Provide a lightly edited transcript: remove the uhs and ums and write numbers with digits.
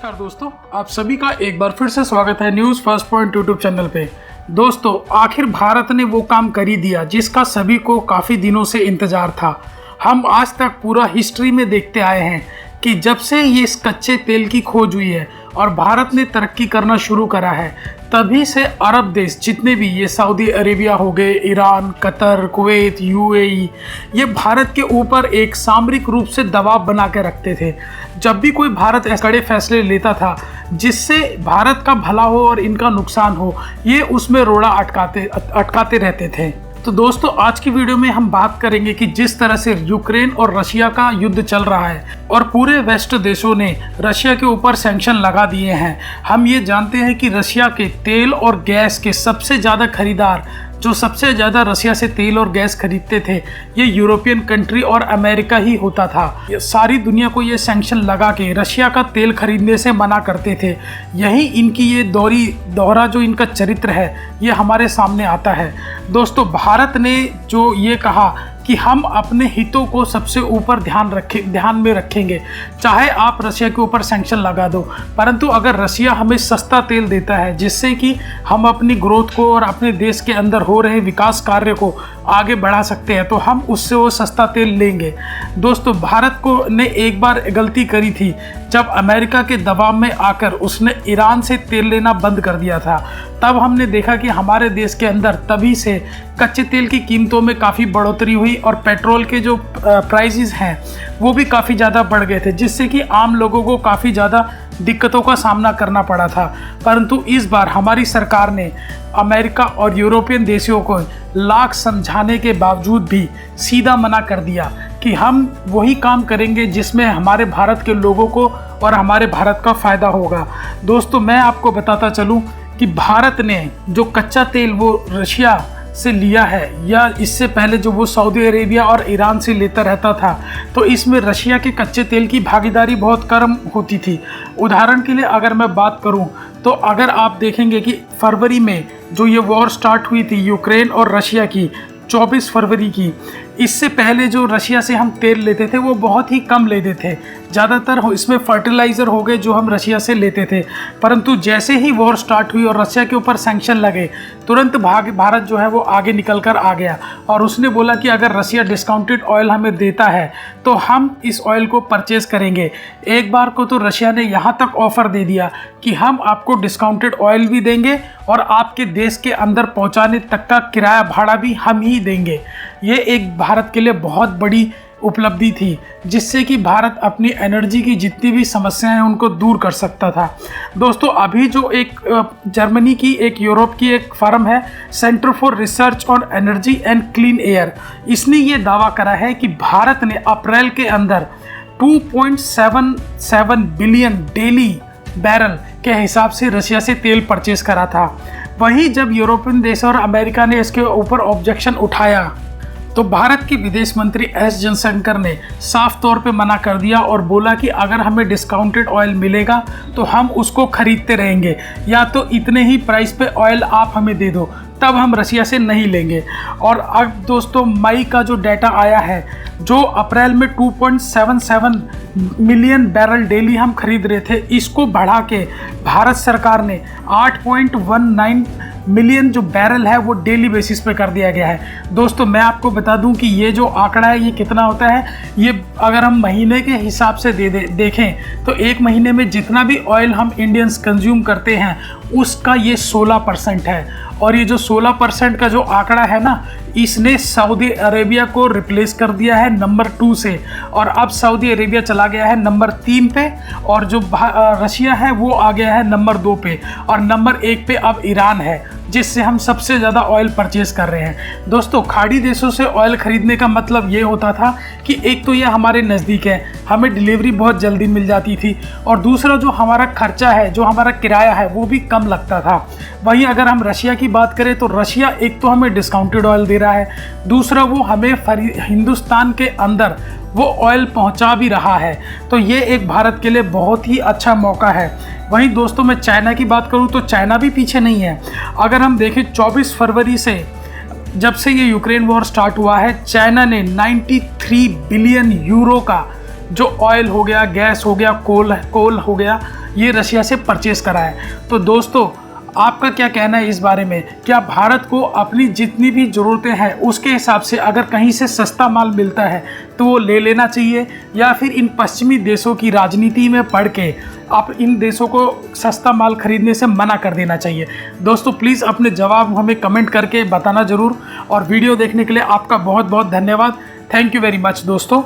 नमस्कार दोस्तों, आप सभी का एक बार फिर से स्वागत है news first point YouTube channel पे। दोस्तों, आखिर भारत ने वो काम कर ही दिया जिसका सभी को काफ़ी दिनों से इंतज़ार था। हम आज तक पूरा हिस्ट्री में देखते आए हैं कि जब से ये इस कच्चे तेल की खोज हुई है और भारत ने तरक्की करना शुरू करा है, तभी से अरब देश जितने भी, ये सऊदी अरेबिया हो गए, ईरान, कतर, कुवैत, यूएई, ये भारत के ऊपर एक सामरिक रूप से दबाव बना के रखते थे। जब भी कोई भारत ऐसे कड़े फैसले लेता था जिससे भारत का भला हो और इनका नुकसान हो, ये उसमें रोड़ा अटकाते रहते थे। तो दोस्तों, आज की वीडियो में हम बात करेंगे कि जिस तरह से यूक्रेन और रशिया का युद्ध चल रहा है और पूरे वेस्ट देशों ने रशिया के ऊपर सैंक्शन लगा दिए हैं। हम ये जानते हैं कि रशिया के तेल और गैस के सबसे ज़्यादा खरीदार, जो सबसे ज़्यादा रशिया से तेल और गैस खरीदते थे, ये यूरोपियन कंट्री और अमेरिका ही होता था। सारी दुनिया को ये सैंक्शन लगा के रशिया का तेल खरीदने से मना करते थे। यही इनकी ये दोहरा जो इनका चरित्र है, ये हमारे सामने आता है। दोस्तों, भारत ने जो ये कहा कि हम अपने हितों को सबसे ऊपर ध्यान में रखेंगे, चाहे आप रशिया के ऊपर सैंक्शन लगा दो, परंतु अगर रशिया हमें सस्ता तेल देता है जिससे कि हम अपनी ग्रोथ को और अपने देश के अंदर हो रहे विकास कार्य को आगे बढ़ा सकते हैं, तो हम उससे वो सस्ता तेल लेंगे। दोस्तों, भारत को ने एक बार गलती करी थी जब अमेरिका के दबाव में आकर उसने ईरान से तेल लेना बंद कर दिया था। तब हमने देखा कि हमारे देश के अंदर तभी से कच्चे तेल की कीमतों में काफ़ी बढ़ोतरी हुई और पेट्रोल के जो प्राइसेस हैं वो भी काफ़ी ज़्यादा बढ़ गए थे, जिससे कि आम लोगों को काफ़ी ज़्यादा दिक्कतों का सामना करना पड़ा था। परंतु इस बार हमारी सरकार ने अमेरिका और यूरोपियन देशों को लाख समझाने के बावजूद भी सीधा मना कर दिया कि हम वही काम करेंगे जिसमें हमारे भारत के लोगों को और हमारे भारत का फ़ायदा होगा। दोस्तों, मैं आपको बताता चलूं कि भारत ने जो कच्चा तेल वो रशिया से लिया है, या इससे पहले जो वो सऊदी अरेबिया और ईरान से लेता रहता था, तो इसमें रशिया के कच्चे तेल की भागीदारी बहुत कम होती थी। उदाहरण के लिए अगर मैं बात करूं, तो अगर आप देखेंगे कि फरवरी में जो ये वॉर स्टार्ट हुई थी यूक्रेन और रशिया की, 24 फरवरी की, इससे पहले जो रशिया से हम तेल लेते थे वो बहुत ही कम लेते थे। ज़्यादातर इसमें फर्टिलाइज़र हो गए जो हम रशिया से लेते थे। परंतु जैसे ही वॉर स्टार्ट हुई और रशिया के ऊपर सैंक्शन लगे, तुरंत भारत जो है वो आगे निकल कर आ गया और उसने बोला कि अगर रशिया डिस्काउंटेड ऑयल हमें देता है तो हम इस ऑयल को परचेज करेंगे। एक बार को तो रशिया ने यहाँ तक ऑफ़र दे दिया कि हम आपको डिस्काउंटेड ऑयल भी देंगे और आपके देश के अंदर पहुँचाने तक का किराया भाड़ा भी हम ही देंगे। ये एक भारत के लिए बहुत बड़ी उपलब्धि थी, जिससे कि भारत अपनी एनर्जी की जितनी भी समस्याएं हैं उनको दूर कर सकता था। दोस्तों, अभी जो एक जर्मनी की, एक यूरोप की एक फर्म है, centre for research on energy and clean air, इसने ये दावा करा है कि भारत ने अप्रैल के अंदर 2.77 बिलियन डेली बैरल के हिसाब से रशिया से तेल परचेज करा था। वहीं जब यूरोपियन देश और अमेरिका ने इसके ऊपर ऑब्जेक्शन उठाया, तो भारत के विदेश मंत्री एस जयशंकर ने साफ तौर पे मना कर दिया और बोला कि अगर हमें डिस्काउंटेड ऑयल मिलेगा तो हम उसको खरीदते रहेंगे, या तो इतने ही प्राइस पे ऑयल आप हमें दे दो, तब हम रशिया से नहीं लेंगे। और अब दोस्तों, मई का जो डाटा आया है, जो अप्रैल में 2.77 मिलियन बैरल डेली हम खरीद रहे थे, इसको बढ़ा के भारत सरकार ने 8.19 मिलियन जो बैरल है वो डेली बेसिस पे कर दिया गया है। दोस्तों, मैं आपको बता दूं कि ये जो आंकड़ा है ये कितना होता है, ये अगर हम महीने के हिसाब से देखें तो एक महीने में जितना भी ऑयल हम इंडियंस कंज्यूम करते हैं उसका ये 16% है। और ये जो 16% का जो आंकड़ा है ना, इसने सऊदी अरेबिया को रिप्लेस कर दिया है नंबर 2 से, और अब सऊदी अरेबिया चला गया है नंबर 3 पे, और जो रशिया है वो आ गया है नंबर 2 पे, और नंबर 1 पे अब ईरान है, जिससे हम सबसे ज़्यादा ऑयल परचेज़ कर रहे हैं। दोस्तों, खाड़ी देशों से ऑयल ख़रीदने का मतलब ये होता था कि एक तो ये हमारे नज़दीक है, हमें डिलीवरी बहुत जल्दी मिल जाती थी, और दूसरा जो हमारा खर्चा है, जो हमारा किराया है, वो भी कम लगता था। वहीं अगर हम रशिया की बात करें तो रशिया एक तो हमें डिस्काउंटेड ऑयल दे रहा है, दूसरा वो हमें हिंदुस्तान के अंदर वो ऑयल पहुंचा भी रहा है। तो ये एक भारत के लिए बहुत ही अच्छा मौका है। वहीं दोस्तों, मैं चाइना की बात करूं तो चाइना भी पीछे नहीं है। अगर हम देखें 24 फरवरी से जब से ये यूक्रेन वॉर स्टार्ट हुआ है, चाइना ने 93 बिलियन यूरो का जो ऑयल हो गया, गैस हो गया, कोल हो गया, ये रशिया से परचेज़ करा है। तो दोस्तों आपका क्या कहना है इस बारे में? क्या भारत को अपनी जितनी भी ज़रूरतें हैं उसके हिसाब से अगर कहीं से सस्ता माल मिलता है तो वो ले लेना चाहिए, या फिर इन पश्चिमी देशों की राजनीति में पड़ के आप इन देशों को सस्ता माल खरीदने से मना कर देना चाहिए? दोस्तों प्लीज़ अपने जवाब हमें कमेंट करके बताना ज़रूर, और वीडियो देखने के लिए आपका बहुत बहुत धन्यवाद। थैंक यू वेरी मच दोस्तों।